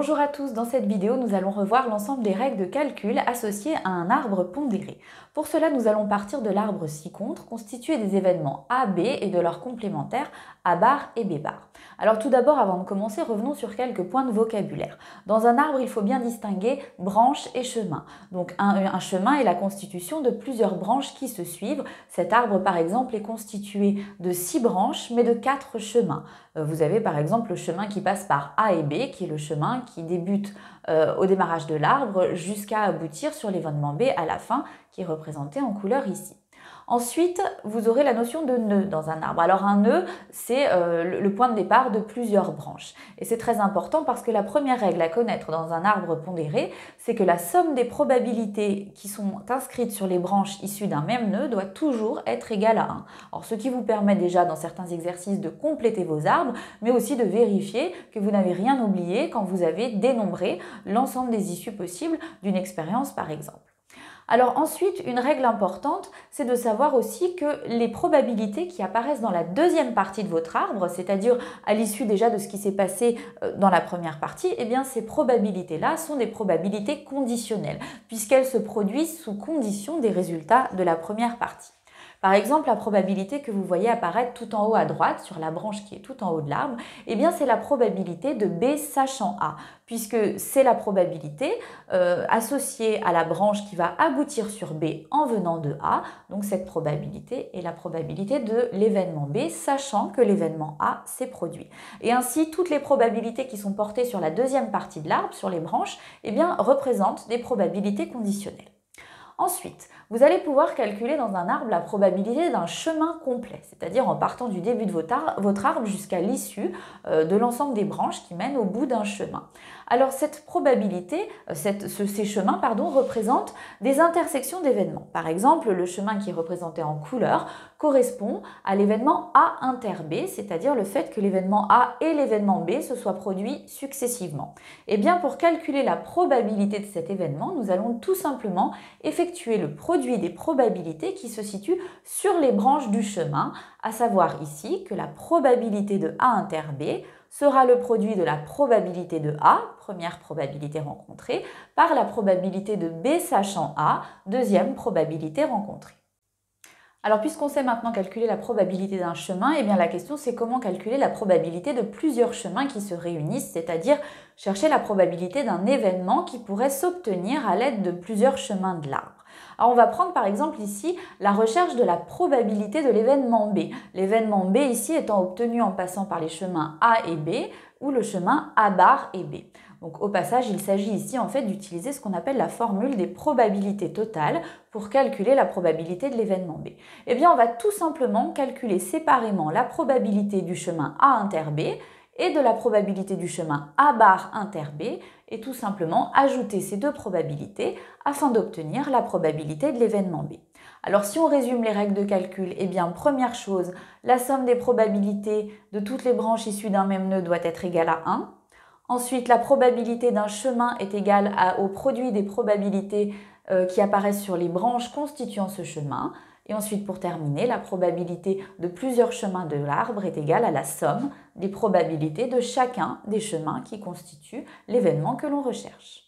Bonjour à tous, dans cette vidéo nous allons revoir l'ensemble des règles de calcul associées à un arbre pondéré. Pour cela nous allons partir de l'arbre ci-contre constitué des événements A, B et de leurs complémentaires A bar et B bar. Alors tout d'abord, avant de commencer, revenons sur quelques points de vocabulaire. Dans un arbre, il faut bien distinguer branche et chemin. Donc un chemin est la constitution de plusieurs branches qui se suivent. Cet arbre par exemple est constitué de 6 branches mais de 4 chemins. Vous avez par exemple le chemin qui passe par A et B, qui est le chemin qui débute au démarrage de l'arbre jusqu'à aboutir sur l'événement B à la fin, qui est représenté en couleur ici. Ensuite, vous aurez la notion de nœud dans un arbre. Alors un nœud, c'est le point de départ de plusieurs branches. Et c'est très important parce que la première règle à connaître dans un arbre pondéré, c'est que la somme des probabilités qui sont inscrites sur les branches issues d'un même nœud doit toujours être égale à 1. Alors, ce qui vous permet déjà dans certains exercices de compléter vos arbres, mais aussi de vérifier que vous n'avez rien oublié quand vous avez dénombré l'ensemble des issues possibles d'une expérience par exemple. Alors ensuite, une règle importante, c'est de savoir aussi que les probabilités qui apparaissent dans la deuxième partie de votre arbre, c'est-à-dire à l'issue déjà de ce qui s'est passé dans la première partie, eh bien ces probabilités-là sont des probabilités conditionnelles, puisqu'elles se produisent sous condition des résultats de la première partie. Par exemple, la probabilité que vous voyez apparaître tout en haut à droite, sur la branche qui est tout en haut de l'arbre, eh bien c'est la probabilité de B sachant A, puisque c'est la probabilité associée à la branche qui va aboutir sur B en venant de A. Donc cette probabilité est la probabilité de l'événement B, sachant que l'événement A s'est produit. Et ainsi, toutes les probabilités qui sont portées sur la deuxième partie de l'arbre, sur les branches, eh bien représentent des probabilités conditionnelles. Ensuite, vous allez pouvoir calculer dans un arbre la probabilité d'un chemin complet, c'est-à-dire en partant du début de votre arbre jusqu'à l'issue de l'ensemble des branches qui mènent au bout d'un chemin. Alors cette probabilité, ces chemins représentent des intersections d'événements. Par exemple, le chemin qui est représenté en couleur correspond à l'événement A inter B, c'est-à-dire le fait que l'événement A et l'événement B se soient produits successivement. Et bien pour calculer la probabilité de cet événement, nous allons tout simplement effectuer le produit des probabilités qui se situent sur les branches du chemin, à savoir ici que la probabilité de A inter B sera le produit de la probabilité de A, première probabilité rencontrée, par la probabilité de B sachant A, deuxième probabilité rencontrée. Alors puisqu'on sait maintenant calculer la probabilité d'un chemin, eh bien la question c'est comment calculer la probabilité de plusieurs chemins qui se réunissent, c'est-à-dire chercher la probabilité d'un événement qui pourrait s'obtenir à l'aide de plusieurs chemins de l'arbre. Alors on va prendre par exemple ici la recherche de la probabilité de l'événement B. L'événement B ici étant obtenu en passant par les chemins A et B ou le chemin A bar et B. Donc au passage, il s'agit ici en fait d'utiliser ce qu'on appelle la formule des probabilités totales pour calculer la probabilité de l'événement B. Eh bien on va tout simplement calculer séparément la probabilité du chemin A inter B et de la probabilité du chemin A bar inter B et tout simplement ajouter ces deux probabilités afin d'obtenir la probabilité de l'événement B. Alors si on résume les règles de calcul, eh bien première chose, la somme des probabilités de toutes les branches issues d'un même nœud doit être égale à 1. Ensuite, la probabilité d'un chemin est égale au produit des probabilités qui apparaissent sur les branches constituant ce chemin. Et ensuite, pour terminer, la probabilité de plusieurs chemins de l'arbre est égale à la somme des probabilités de chacun des chemins qui constituent l'événement que l'on recherche.